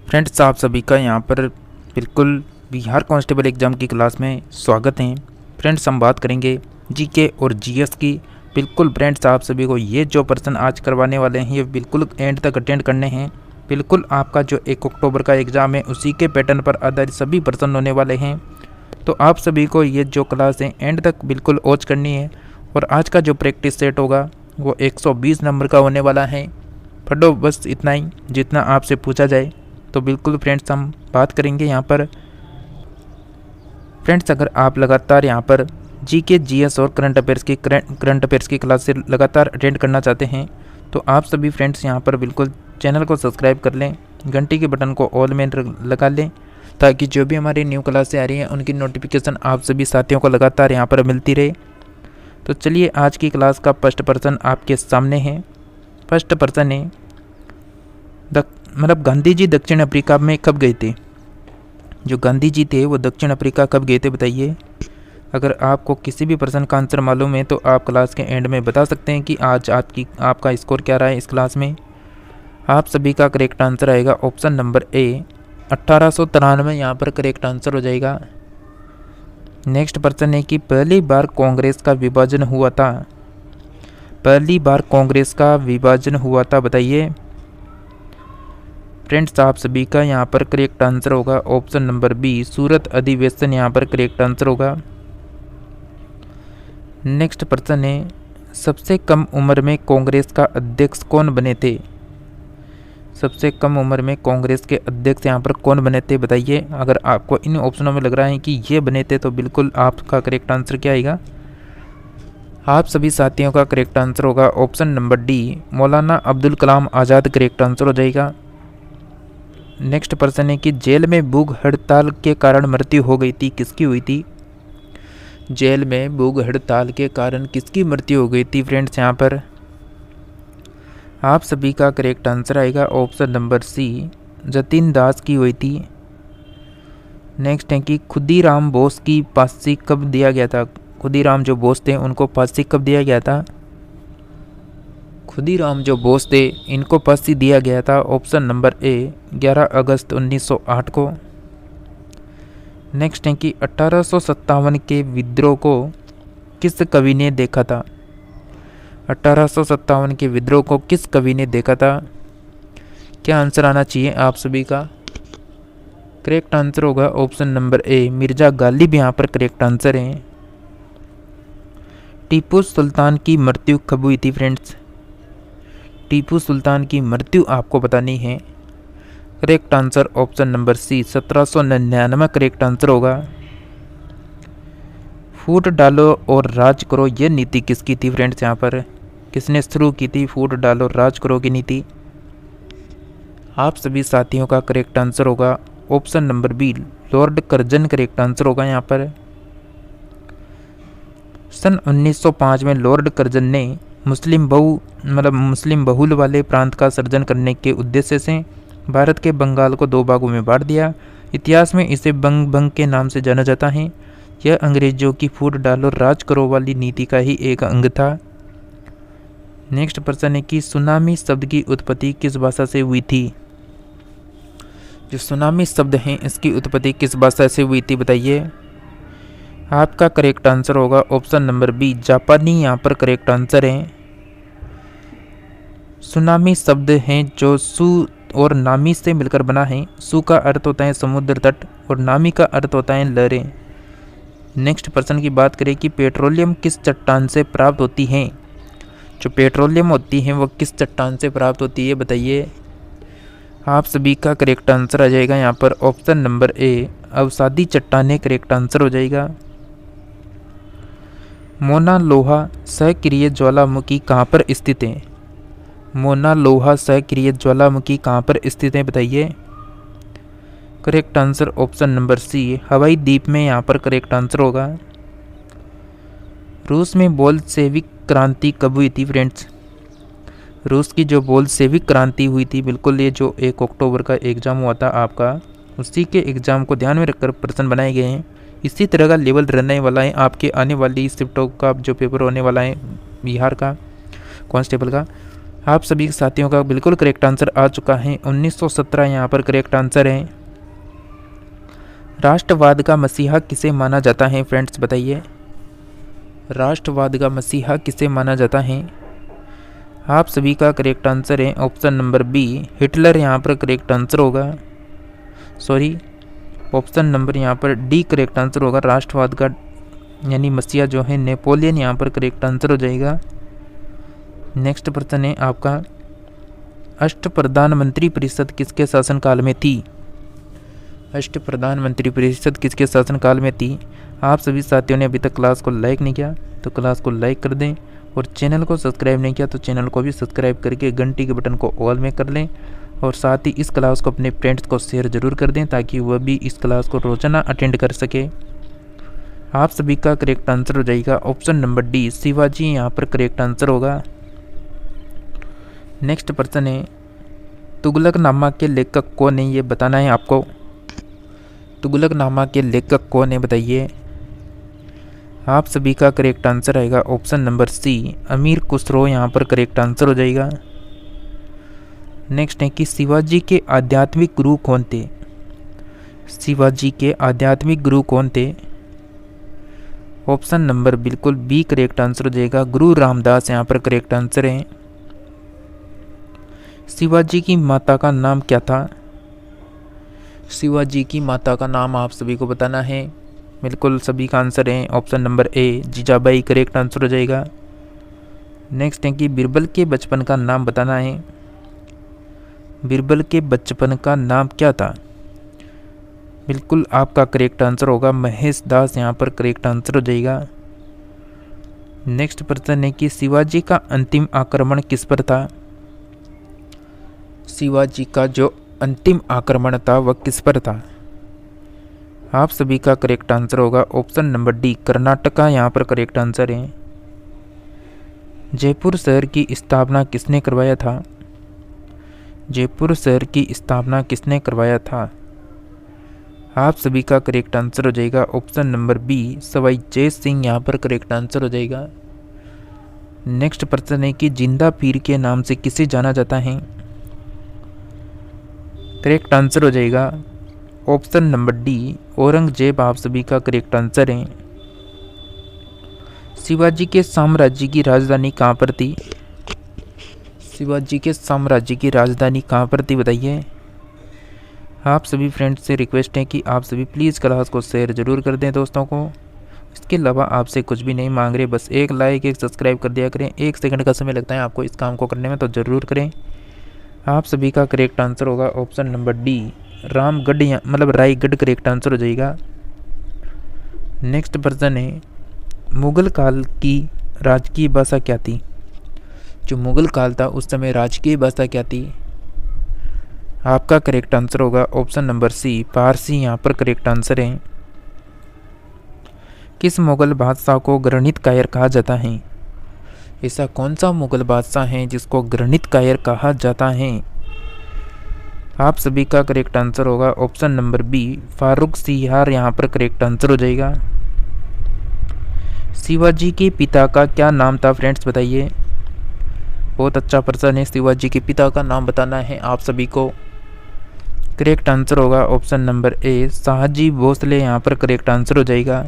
Friends, आप सभी का यहाँ पर बिल्कुल बिहार कांस्टेबल एग्ज़ाम की क्लास में स्वागत है। फ्रेंड्स, हम बात करेंगे जीके और जीएस की। बिल्कुल फ्रेंड्स, आप सभी को ये जो प्रश्न आज करवाने वाले हैं ये बिल्कुल एंड तक अटेंड करने हैं। बिल्कुल आपका जो 1 अक्टूबर का एग्ज़ाम है उसी के पैटर्न पर आधारित सभी प्रश्न होने वाले हैं। तो आप सभी को ये जो क्लास है एंड तक बिल्कुल वॉच करनी है। और आज का जो प्रैक्टिस सेट होगा वो 120 नंबर का होने वाला है। पढ़ो बस इतना ही जितना आपसे पूछा जाए। तो बिल्कुल फ्रेंड्स, हम बात करेंगे यहाँ पर। फ्रेंड्स, अगर आप लगातार यहाँ पर जीके, जीएस और करंट अफेयर्स की क्लास से लगातार अटेंड करना चाहते हैं तो आप सभी फ्रेंड्स यहाँ पर बिल्कुल चैनल को सब्सक्राइब कर लें, घंटी के बटन को ऑल में लगा लें ताकि जो भी हमारी न्यू क्लासें आ रही हैं उनकी नोटिफिकेशन आप सभी साथियों को लगातार यहाँ पर मिलती रहे। तो चलिए, आज की क्लास का फर्स्ट प्रश्न आपके सामने है। फर्स्ट प्रश्न है, गांधी जी दक्षिण अफ्रीका में कब गए थे? जो गांधी जी थे वो दक्षिण अफ्रीका कब गए थे बताइए। अगर आपको किसी भी प्रश्न का आंसर मालूम है तो आप क्लास के एंड में बता सकते हैं कि आज आपका स्कोर क्या रहा है इस क्लास में। आप सभी का करेक्ट आंसर आएगा ऑप्शन नंबर ए, 1893 यहाँ पर करेक्ट आंसर हो जाएगा। नेक्स्ट प्रश्न है कि पहली बार कांग्रेस का विभाजन हुआ था। पहली बार कांग्रेस का विभाजन हुआ था बताइए। फ्रेंड्स, आप सभी का यहाँ पर करेक्ट आंसर होगा ऑप्शन नंबर बी, सूरत अधिवेशन यहाँ पर करेक्ट आंसर होगा। नेक्स्ट प्रश्न है, सबसे कम उम्र में कांग्रेस का अध्यक्ष कौन बने थे? सबसे कम उम्र में कांग्रेस के अध्यक्ष यहाँ पर कौन बने थे बताइए। अगर आपको इन ऑप्शनों में लग रहा है कि ये बने थे तो बिल्कुल आपका करेक्ट आंसर क्या आएगा? आप सभी साथियों का करेक्ट आंसर होगा ऑप्शन नंबर डी, मौलाना अब्दुल कलाम आज़ाद करेक्ट आंसर हो जाएगा। नेक्स्ट प्रश्न है कि जेल में भूख हड़ताल के कारण मृत्यु हो गई थी, किसकी हुई थी? जेल में भूख हड़ताल के कारण किसकी मृत्यु हो गई थी? फ्रेंड्स, यहाँ पर आप सभी का करेक्ट आंसर आएगा ऑप्शन नंबर सी, जतिन दास की हुई थी। नेक्स्ट है कि खुदीराम बोस की फांसी कब दिया गया था? खुदीराम जो बोस थे उनको फांसी कब दिया गया था? खुदीराम जो बोस थे इनको फांसी दिया गया था ऑप्शन नंबर ए, 11 अगस्त 1908 को। नेक्स्ट है कि 1857 के विद्रोह को किस कवि ने देखा था? 1857 के विद्रोह को किस कवि ने देखा था? क्या आंसर आना चाहिए आप सभी का? करेक्ट आंसर होगा ऑप्शन नंबर ए, मिर्जा गालिब यहाँ पर करेक्ट आंसर है। टीपू सुल्तान की मृत्यु कब हुई थी? फ्रेंड्स, टीपू सुल्तान की मृत्यु आपको बतानी है। Correct answer option number C, 1799 correct answer होगा। फूट डालो और राज करो ये नीति किसकी थी? फ्रेंड्स, यहाँ पर किसने शुरू की थी फूट डालो राज करो की नीति? आप सभी साथियों का करेक्ट आंसर होगा option number B, Lord Curzon correct answer होगा। यहाँ पर सन 1905 में लॉर्ड कर्जन ने मुस्लिम बहुल वाले प्रांत का सृजन करने के उद्देश्य से भारत के बंगाल को 2 भागों में बांट दिया। इतिहास में इसे बंग के नाम से जाना जाता है। यह अंग्रेजों की फूट डालो राज करो वाली नीति का ही एक अंग था। नेक्स्ट प्रश्न है कि सुनामी शब्द की उत्पत्ति किस भाषा से हुई थी? जो सुनामी शब्द है इसकी उत्पत्ति किस भाषा से हुई थी बताइए। आपका करेक्ट आंसर होगा ऑप्शन नंबर बी, जापानी यहाँ पर करेक्ट आंसर है। सुनामी शब्द हैं जो सु और नामी से मिलकर बना है। सु का अर्थ होता है समुद्र तट और नामी का अर्थ होता है लहरें। नेक्स्ट प्रश्न की बात करें कि पेट्रोलियम किस चट्टान से प्राप्त होती है? जो पेट्रोलियम होती है वो किस चट्टान से प्राप्त होती है बताइए। आप सभी का करेक्ट आंसर आ जाएगा यहाँ पर ऑप्शन नंबर ए, अवसादी चट्टानें करेक्ट आंसर हो जाएगा। मोना लोहा सक्रिय ज्वालामुखी कहाँ पर स्थित है? मोना लोहा सक्रिय ज्वालामुखी कहाँ पर स्थित है बताइए। Correct answer option number C, Hawaii द्वीप में यहाँ पर करेक्ट आंसर होगा। रूस में बोल्शेविक क्रांति कब हुई थी? फ्रेंड्स, रूस की जो बोल्शेविक क्रांति हुई थी बिल्कुल ये जो 1 अक्टूबर का एग्ज़ाम हुआ था आपका, उसी के एग्ज़ाम को ध्यान में रखकर प्रश्न बनाए गए हैं। इसी तरह का लेवल रहने वाला है आपके आने वाली शिफ्टों का जो पेपर होने वाला है बिहार का कांस्टेबल का। आप सभी साथियों का बिल्कुल करेक्ट आंसर आ चुका है, 1917 यहाँ पर करेक्ट आंसर है। राष्ट्रवाद का मसीहा किसे माना जाता है फ्रेंड्स, बताइए। राष्ट्रवाद का मसीहा किसे माना जाता है? आप सभी का करेक्ट आंसर है ऑप्शन नंबर बी, हिटलर यहाँ पर करेक्ट आंसर होगा। सॉरी, ऑप्शन नंबर यहाँ पर डी करेक्ट आंसर होगा। राष्ट्रवाद का यानी मसीहा जो है नेपोलियन यहाँ पर करेक्ट आंसर हो जाएगा। नेक्स्ट प्रश्न है आपका, अष्टप्रधानमंत्री परिषद किसके शासनकाल में थी? अष्टप्रधानमंत्री परिषद किसके शासनकाल में थी? आप सभी साथियों ने अभी तक क्लास को लाइक नहीं किया तो क्लास को लाइक कर दें, और चैनल को सब्सक्राइब नहीं किया तो चैनल को भी सब्सक्राइब करके घंटी के बटन को ऑल में कर लें, और साथ ही इस क्लास को अपने फ्रेंड्स को शेयर जरूर कर दें ताकि वह भी इस क्लास को रोजाना अटेंड कर सके। आप सभी का करेक्ट आंसर हो जाएगा ऑप्शन नंबर डी, शिवाजी यहाँ पर करेक्ट आंसर होगा। नेक्स्ट प्रश्न है, तुगलकनामा के लेखक कौन है, ये बताना है आपको। तुगलकनामा के लेखक कौन है, बताइए। आप सभी का करेक्ट आंसर आएगा ऑप्शन नंबर सी, अमीर खुसरो यहाँ पर करेक्ट आंसर हो जाएगा। नेक्स्ट है कि शिवाजी के आध्यात्मिक गुरु कौन थे? शिवाजी के आध्यात्मिक गुरु कौन थे? ऑप्शन नंबर बिल्कुल बी करेक्ट आंसर हो जाएगा, गुरु रामदास यहाँ पर करेक्ट आंसर है। शिवाजी की माता का नाम क्या था? शिवाजी की माता का नाम आप सभी को बताना है। बिल्कुल सभी का आंसर है ऑप्शन नंबर ए, जीजाबाई करेक्ट आंसर हो जाएगा। नेक्स्ट है कि बीरबल के बचपन का नाम बताना है। बीरबल के बचपन का नाम क्या था? बिल्कुल आपका करेक्ट आंसर होगा महेश दास, यहाँ पर करेक्ट आंसर हो जाएगा। नेक्स्ट प्रश्न है कि शिवाजी का अंतिम आक्रमण किस पर था? शिवाजी का जो अंतिम आक्रमण था वह किस पर था? आप सभी का करेक्ट आंसर होगा ऑप्शन नंबर डी, कर्नाटका यहाँ पर करेक्ट आंसर है। जयपुर शहर की स्थापना किसने करवाया था? जयपुर शहर की स्थापना किसने करवाया था? आप सभी का करेक्ट आंसर हो जाएगा option number B, Sawai Jai Singh यहाँ पर करेक्ट आंसर हो जाएगा। नेक्स्ट प्रश्न है कि जिंदा पीर के नाम से किसे जाना जाता है? करेक्ट आंसर हो जाएगा ऑप्शन नंबर डी, औरंगजेब आप सभी का करेक्ट आंसर है। शिवाजी के साम्राज्य की राजधानी कहाँ पर थी? शिवाजी के साम्राज्य की राजधानी कहाँ पर थी, बताइए। आप सभी फ्रेंड्स से रिक्वेस्ट है कि आप सभी प्लीज़ क्लास को शेयर जरूर कर दें दोस्तों को। इसके अलावा आपसे कुछ भी नहीं मांग रहे, बस एक लाइक एक सब्सक्राइब कर दिया करें। 1 सेकंड का समय लगता है आपको इस काम को करने में, तो ज़रूर करें। आप सभी का करेक्ट आंसर होगा ऑप्शन नंबर डी, रामगढ़ मतलब रायगढ़ करेक्ट आंसर हो जाएगा। नेक्स्ट प्रश्न है, मुगल काल की राजकीय भाषा क्या थी? जो मुगल काल था उस समय राजकीय भाषा क्या थी? आपका करेक्ट आंसर होगा ऑप्शन नंबर सी, फारसी यहाँ पर करेक्ट आंसर है। किस मुगल बादशाह को ग्रनित कायर कहा जाता है? ऐसा कौन सा मुगल बादशाह है जिसको ग्रनित कायर कहा जाता है? आप सभी का करेक्ट आंसर होगा ऑप्शन नंबर बी, फारूक सियार यहाँ पर करेक्ट आंसर हो जाएगा। शिवाजी के पिता का क्या नाम था फ्रेंड्स, बताइए। बहुत अच्छा प्रश्न है, शिवाजी के पिता का नाम बताना है आप सभी को। करेक्ट आंसर होगा option number A, Shahaji Bhosale यहाँ पर करेक्ट आंसर हो जाएगा।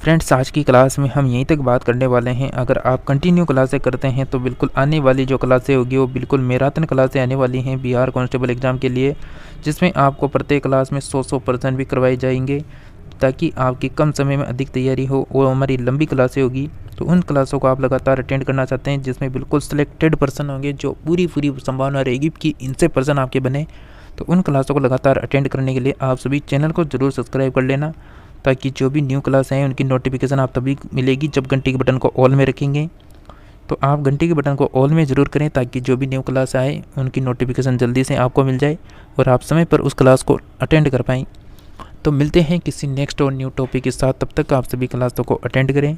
फ्रेंड्स आज की क्लास में हम यहीं तक बात करने वाले हैं। अगर आप कंटिन्यू क्लासें करते हैं तो बिल्कुल आने वाली जो क्लासें होगी वो बिल्कुल मैराथन क्लासें आने वाली हैं बिहार कांस्टेबल एग्ज़ाम के लिए, जिसमें आपको प्रत्येक क्लास में 100% भी करवाए जाएंगे ताकि आपकी कम समय में अधिक तैयारी हो। वो हमारी लंबी क्लासें होगी, तो उन क्लासों को आप लगातार अटेंड करना चाहते हैं जिसमें बिल्कुल सिलेक्टेड पर्सन होंगे, जो पूरी संभावना रहेगी कि इनसे पर्सन आपके बने। तो उन क्लासों को लगातार अटेंड करने के लिए आप सभी चैनल को ज़रूर सब्सक्राइब कर लेना, ताकि जो भी न्यू क्लास हैं उनकी नोटिफिकेशन आप तभी मिलेगी जब घंटी के बटन को ऑल में रखेंगे। तो आप घंटी के बटन को ऑल में ज़रूर करें ताकि जो भी न्यू क्लास आए उनकी नोटिफिकेशन जल्दी से आपको मिल जाए और आप समय पर उस क्लास को अटेंड कर पाएँ। तो मिलते हैं किसी नेक्स्ट और न्यू टॉपिक के साथ, तब तक आप सभी क्लासों को अटेंड करें।